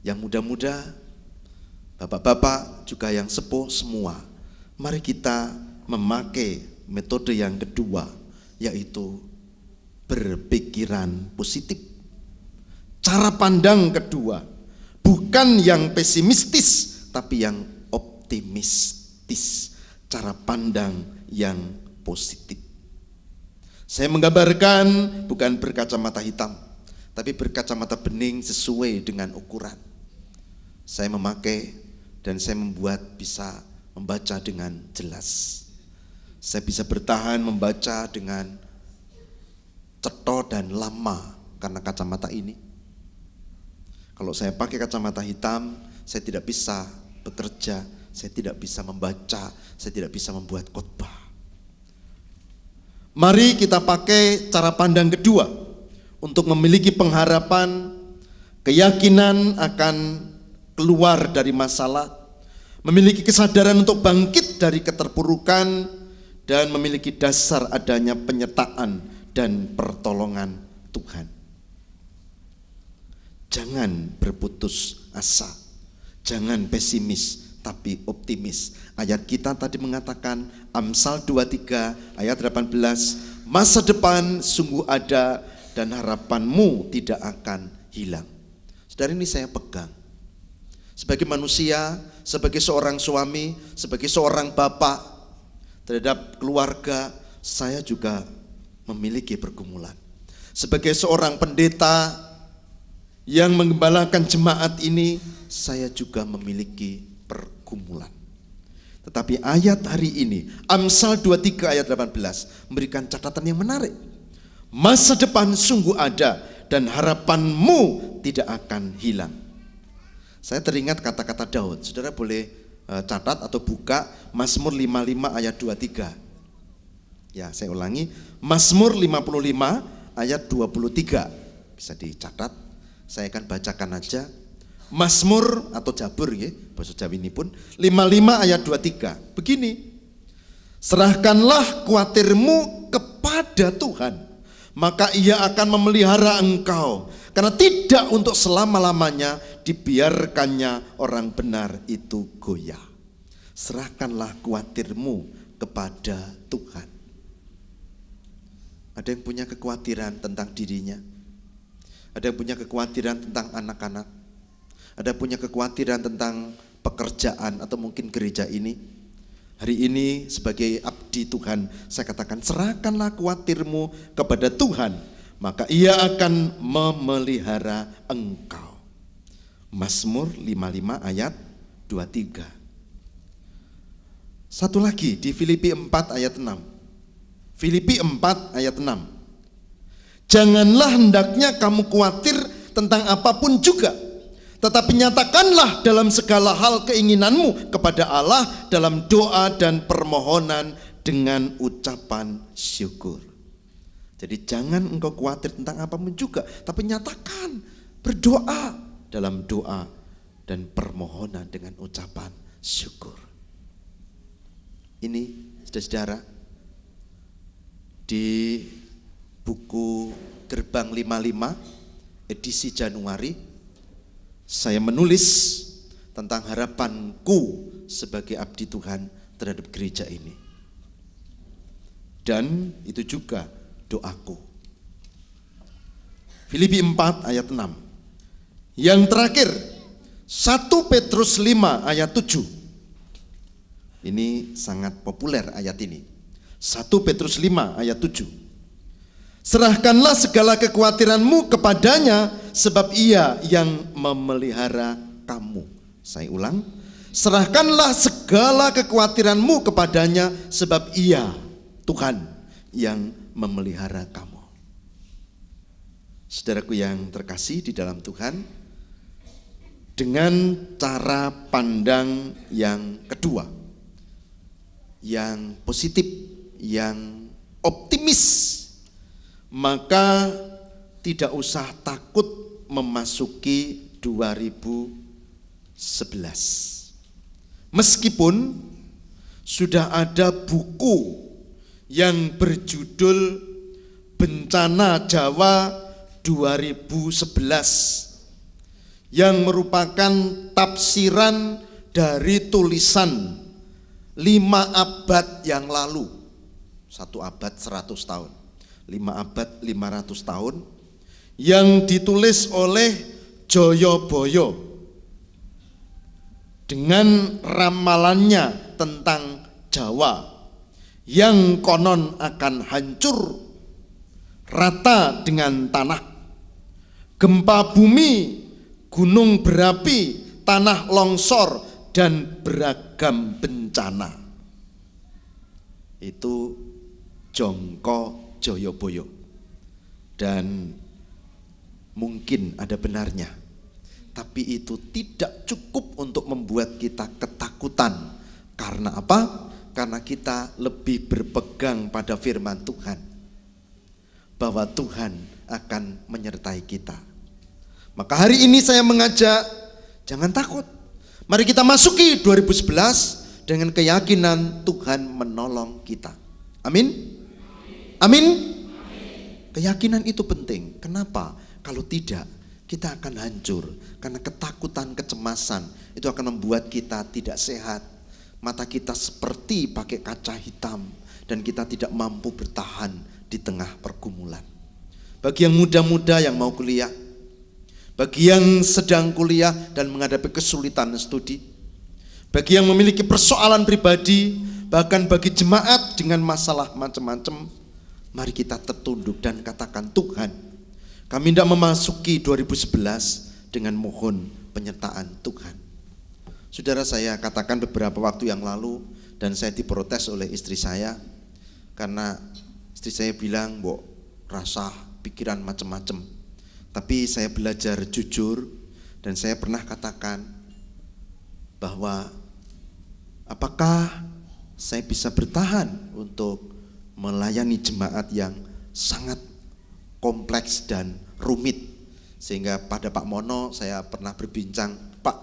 Yang muda-muda, bapak-bapak, juga yang sepuh semua, mari kita memakai metode yang kedua, yaitu berpikiran positif. Cara pandang kedua, bukan yang pesimistis, tapi yang optimistis. cara pandang yang positif. Saya menggambarkan bukan berkacamata hitam, tapi berkacamata bening sesuai dengan ukuran. Saya memakai dan saya membuat bisa membaca dengan jelas. Saya bisa bertahan membaca dengan ceto dan lama karena kacamata ini. Kalau saya pakai kacamata hitam, saya tidak bisa bekerja, saya tidak bisa membaca, saya tidak bisa membuat khotbah. Mari kita pakai cara pandang kedua untuk memiliki pengharapan, keyakinan akan keluar dari masalah, memiliki kesadaran untuk bangkit dari keterpurukan, dan memiliki dasar adanya penyertaan dan pertolongan Tuhan. Jangan berputus asa, jangan pesimis, tapi optimis. Ayat kita tadi mengatakan, Amsal 23 ayat 18, masa depan sungguh ada dan harapanmu tidak akan hilang. Saudara, ini saya pegang. Sebagai manusia, sebagai seorang suami, sebagai seorang bapak, terhadap keluarga, saya juga memiliki pergumulan. Sebagai seorang pendeta yang menggembalakan jemaat ini, saya juga memiliki pergumulan. Tetapi ayat hari ini, Amsal 23 ayat 18, memberikan catatan yang menarik. Masa depan sungguh ada dan harapanmu tidak akan hilang. Saya teringat kata-kata Daud. Saudara boleh catat atau buka Mazmur 55 ayat 23. Ya, saya ulangi, Mazmur 55 ayat 23. Bisa dicatat. Saya akan bacakan aja. Mazmur atau Jabur ya, bahasa Jawa ini pun 55 ayat 23. Begini, serahkanlah kuatirmu kepada Tuhan, maka Ia akan memelihara engkau, karena tidak untuk selama-lamanya dibiarkannya orang benar itu goyah. Serahkanlah kuatirmu kepada Tuhan. Ada yang punya kekhawatiran tentang dirinya, ada yang punya kekhawatiran tentang anak-anak, ada punya kekhawatiran tentang pekerjaan atau mungkin gereja ini. Hari ini sebagai abdi Tuhan, saya katakan serahkanlah kuatirmu kepada Tuhan, maka Ia akan memelihara engkau. Mazmur 55 ayat 23. Satu lagi di Filipi 4 ayat 6. Filipi 4 ayat 6. Janganlah hendaknya kamu khawatir tentang apapun juga, tetapi nyatakanlah dalam segala hal keinginanmu kepada Allah dalam doa dan permohonan dengan ucapan syukur. Jadi jangan engkau khawatir tentang apapun juga, tapi nyatakan, berdoa dalam doa dan permohonan dengan ucapan syukur. Ini saudara-saudara, di buku Gerbang 55 edisi Januari, saya menulis tentang harapanku sebagai abdi Tuhan terhadap gereja ini. Dan itu juga doaku. Filipi 4 ayat 6. Yang terakhir, 1 Petrus 5 ayat 7. Ini sangat populer ayat ini. 1 Petrus 5 ayat 7. Serahkanlah segala kekhawatiranmu kepadanya, sebab Ia yang memelihara kamu. Saya ulang, serahkanlah segala kekhawatiranmu kepadanya, sebab Ia, Tuhan, yang memelihara kamu. Saudaraku yang terkasih di dalam Tuhan, dengan cara pandang yang kedua, yang positif, yang optimis, maka tidak usah takut memasuki 2011. Meskipun sudah ada buku yang berjudul Bencana Jawa 2011 yang merupakan tafsiran dari tulisan 5 abad yang lalu, 1 abad 100 tahun, 5 abad 500 tahun, yang ditulis oleh Joyoboyo dengan ramalannya tentang Jawa yang konon akan hancur rata dengan tanah, gempa bumi, gunung berapi, tanah longsor, dan beragam bencana. Itu Jongko Joyoboyo. Dan mungkin ada benarnya, tapi itu tidak cukup untuk membuat kita ketakutan. Karena apa? Karena kita lebih berpegang pada firman Tuhan, bahwa Tuhan akan menyertai kita. Maka hari ini saya mengajak, jangan takut. Mari kita masuki 2011 dengan keyakinan Tuhan menolong kita. Amin? Amin? Keyakinan itu penting. Kenapa? Kalau tidak, kita akan hancur. Karena ketakutan, kecemasan itu akan membuat kita tidak sehat. Mata kita seperti pakai kaca hitam, dan kita tidak mampu bertahan di tengah pergumulan. Bagi yang muda-muda yang mau kuliah, bagi yang sedang kuliah dan menghadapi kesulitan studi, bagi yang memiliki persoalan pribadi, bahkan bagi jemaat dengan masalah macam-macam, mari kita tertunduk dan katakan, Tuhan, kami tidak memasuki 2011 dengan mohon penyertaan Tuhan. Saudara, saya katakan beberapa waktu yang lalu, dan saya diprotes oleh istri saya, karena istri saya bilang, "Mbok, rasa pikiran macam-macam." Tapi saya belajar jujur, dan saya pernah katakan bahwa apakah saya bisa bertahan untuk melayani jemaat yang sangat kompleks dan rumit. Sehingga pada Pak Mono saya pernah berbincang, Pak,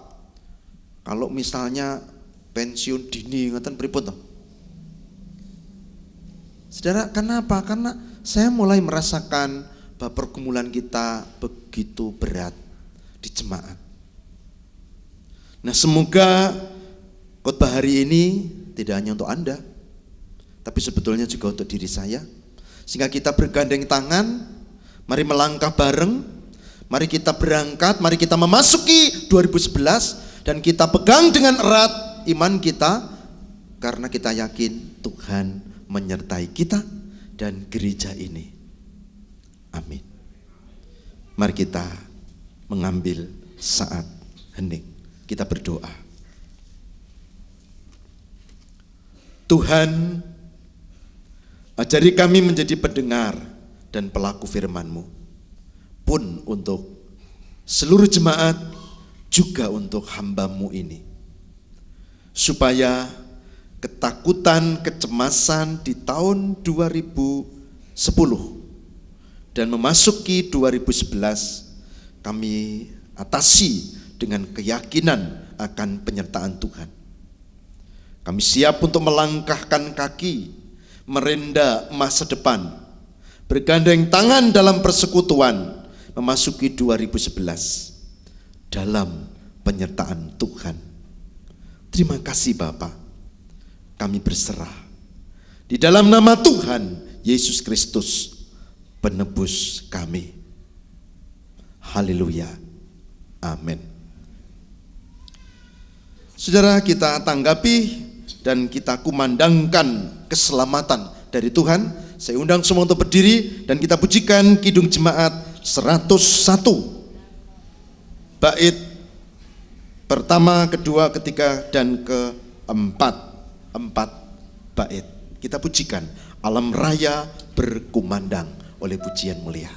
kalau misalnya pensiun dini ngoten pripun toh? Saudara, kenapa? Karena saya mulai merasakan bahwa pergumulan kita begitu berat di jemaat. Nah, semoga khotbah hari ini tidak hanya untuk Anda, tapi sebetulnya juga untuk diri saya, sehingga kita bergandeng tangan, mari melangkah bareng, mari kita berangkat, mari kita memasuki 2011, dan kita pegang dengan erat iman kita, karena kita yakin Tuhan menyertai kita dan gereja ini. Amin. Mari kita mengambil saat hening. Kita berdoa. Tuhan, ajari kami menjadi pendengar dan pelaku firman-Mu, pun untuk seluruh jemaat, juga untuk hamba-Mu ini, supaya ketakutan, kecemasan di tahun 2010 dan memasuki 2011 kami atasi dengan keyakinan akan penyertaan Tuhan. Kami siap untuk melangkahkan kaki, merenda masa depan, bergandeng tangan dalam persekutuan, memasuki 2011 dalam penyertaan Tuhan. Terima kasih Bapa, kami berserah di dalam nama Tuhan Yesus Kristus, penebus kami. Haleluya, amin. Saudara, kita tanggapi dan kita kumandangkan keselamatan dari Tuhan. Saya undang semua untuk berdiri dan kita pujikan Kidung Jemaat 101. Bait pertama, kedua, ketiga, dan keempat. 4 bait. Kita pujikan Alam Raya Berkumandang oleh pujian mulia.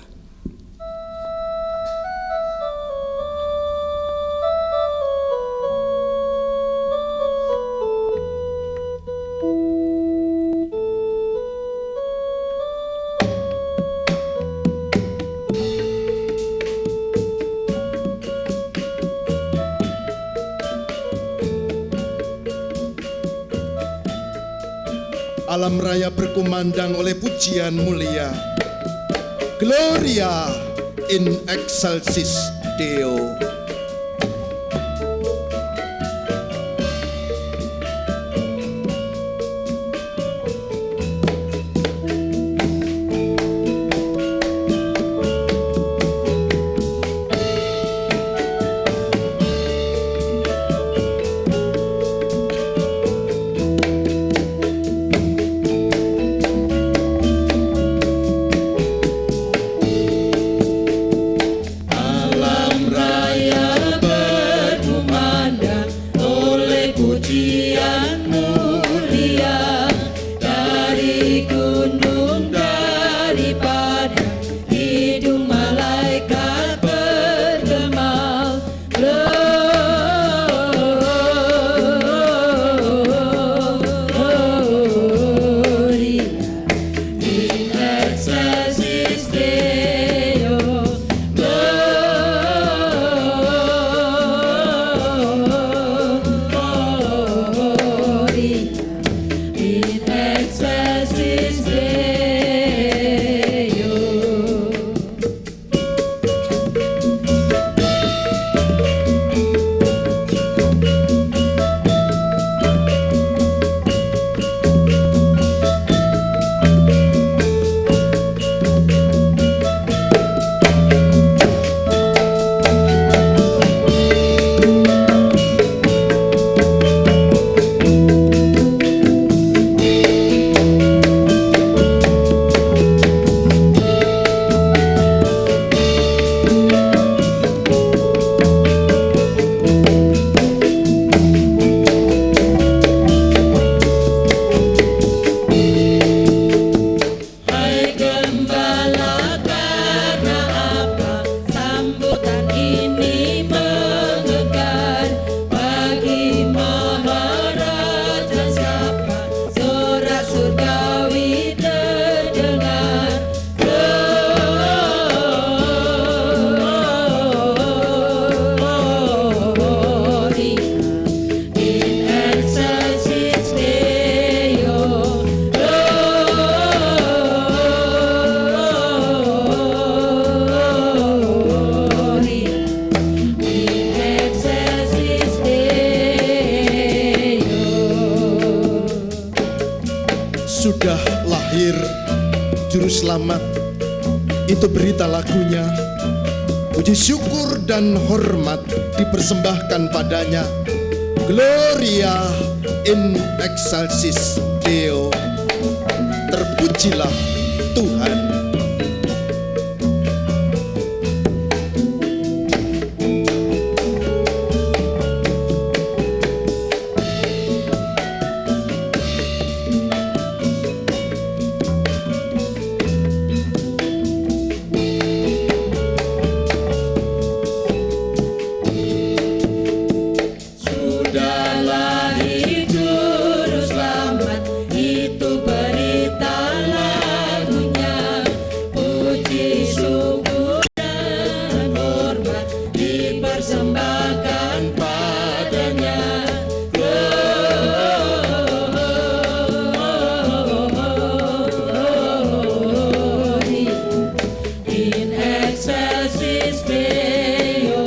Alam Raya Berkumandang oleh pujian mulia. Gloria in excelsis Deo. Itu berita lagunya. Puji syukur dan hormat dipersembahkan padanya. Gloria in excelsis Deo. Terpujilah Tuhan. Sudahlah juru selamat, itu berita lagunya. Puji syukur dan hormat dipersembahkan padanya. Glory in excelsis Deo.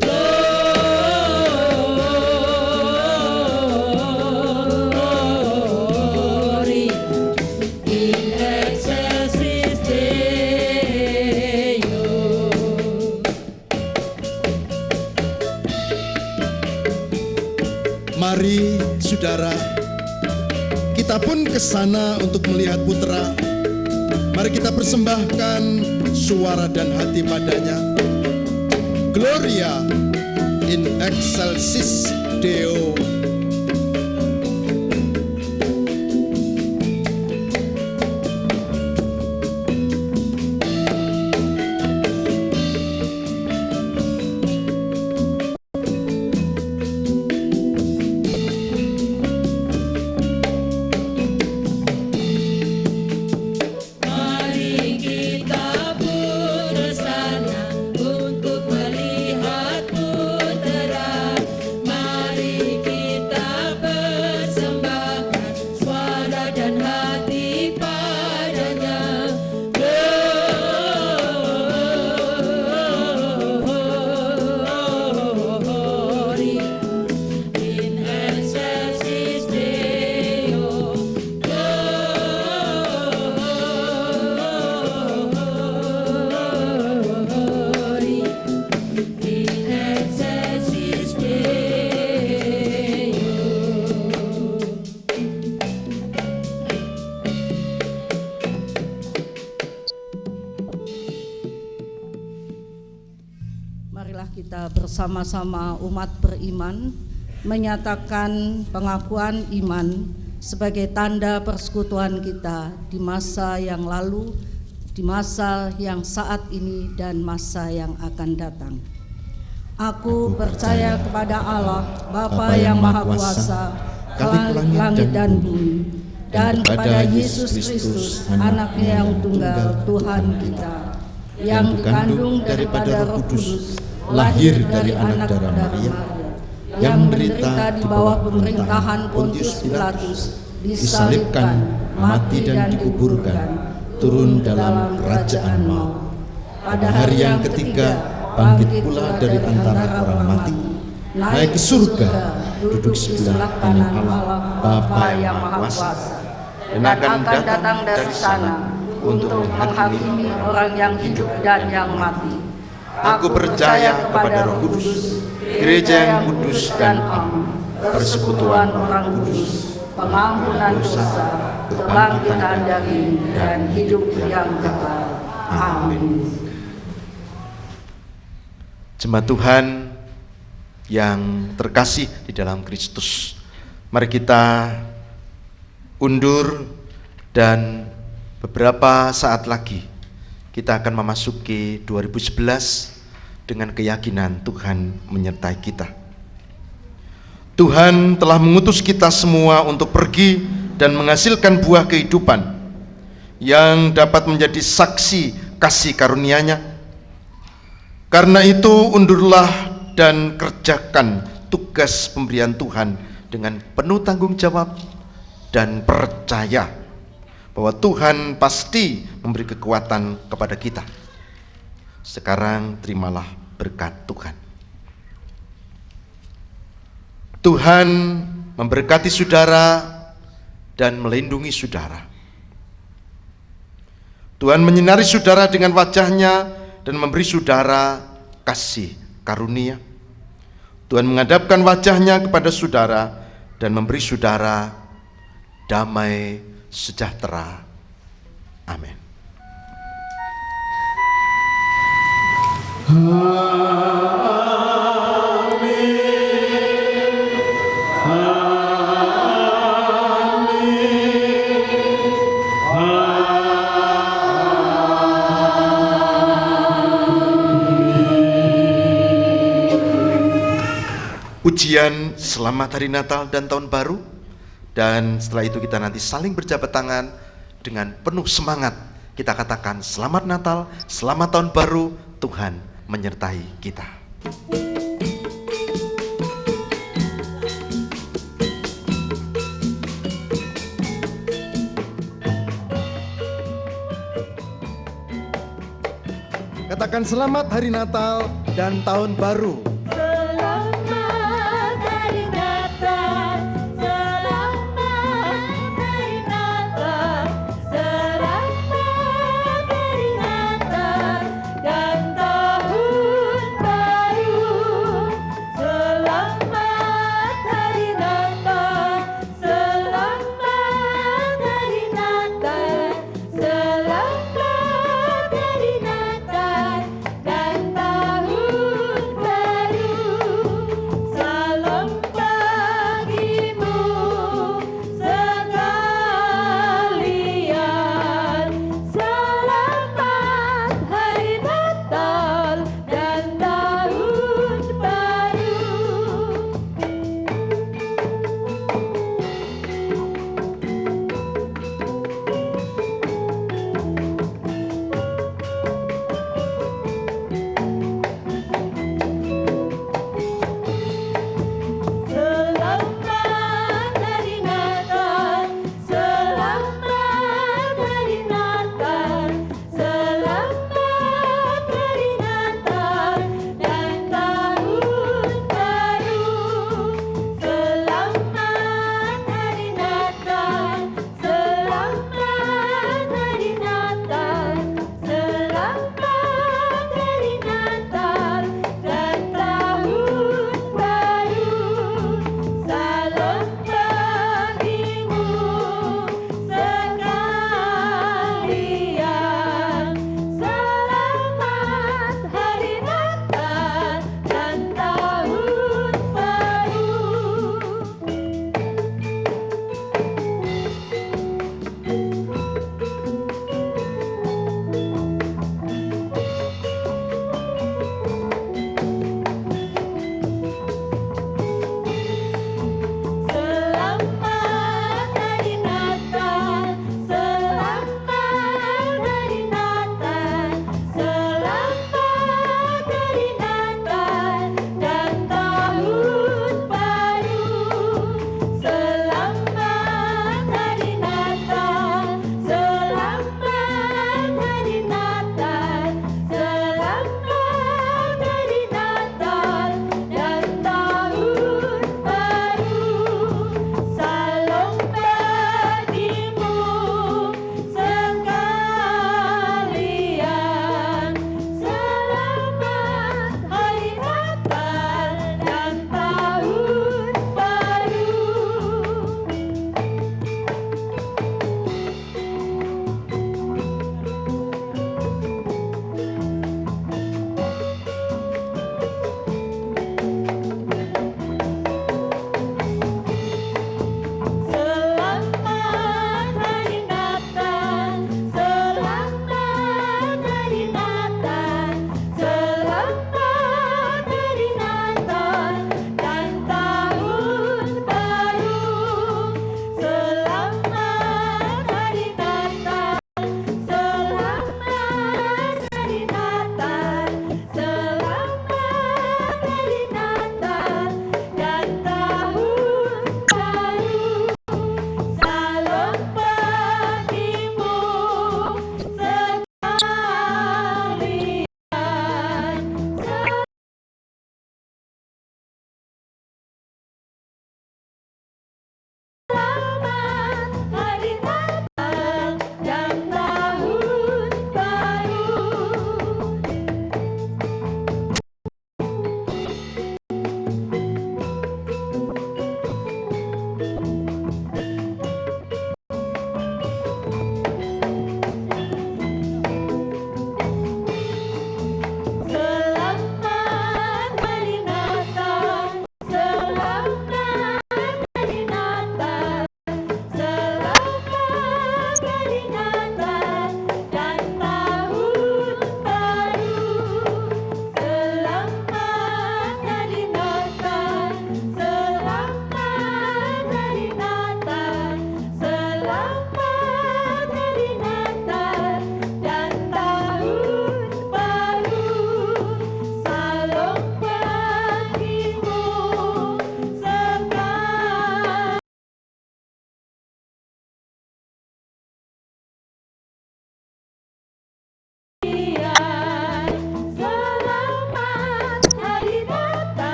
Glory in excelsis Deo. Mari saudara, kita pun ke sana untuk melihat putra. Mari kita persembahkan suara dan hati padanya. Gloria in excelsis Deo. Mari kita pun ke sana untuk melihat putra. Mari kita persembahkan suara dan hati padanya. Glory in excelsis Deo. Glory in excelsis Deo. Marilah kita bersama-sama umat beriman menyatakan pengakuan iman sebagai tanda persekutuan kita di masa yang lalu, di masa yang saat ini, dan masa yang akan datang. Aku percaya kepada Allah, Bapa yang Maha Kuasa, Khalik langit dan bumi, dan kepada Yesus Kristus, Anaknya yang tunggal, Tuhan kita, yang dikandung daripada Roh Kudus, lahir dari anak darah Maria, yang menderita di bawah pemerintahan Pontius Pilatus, disalibkan, mati dan dikuburkan, turun dalam kerajaan maut. Pada hari yang ketiga, bangkit pula dari antara orang mati, naik ke surga, duduk sebelah kanan Allah, Bapa yang Maha Kuasa, dan akan datang dari sana untuk menghakimi orang yang hidup dan yang mati. Aku percaya kepada Roh Kudus, gereja yang kudus dan am, persekutuan orang kudus, pengampunan dosa, kebangkitan dari dan hidup yang kekal. Amin. Jemaat Tuhan yang terkasih di dalam Kristus, mari kita undur dan beberapa saat lagi kita akan memasuki 2011 dengan keyakinan Tuhan menyertai kita. Tuhan telah mengutus kita semua untuk pergi dan menghasilkan buah kehidupan yang dapat menjadi saksi kasih karunia-Nya. Karena itu undurlah dan kerjakan tugas pemberian Tuhan dengan penuh tanggung jawab dan percaya bahwa Tuhan pasti memberi kekuatan kepada kita. Sekarang terimalah berkat Tuhan. Tuhan memberkati saudara dan melindungi saudara. Tuhan menyinari saudara dengan wajah-Nya dan memberi saudara kasih karunia. Tuhan menghadapkan wajah-Nya kepada saudara dan memberi saudara damai sejahtera. Amin. Pujian selamat hari Natal dan Tahun Baru, dan setelah itu kita nanti saling berjabat tangan dengan penuh semangat. Kita katakan selamat Natal, selamat Tahun Baru, Tuhan menyertai kita. Katakan selamat hari Natal dan Tahun Baru.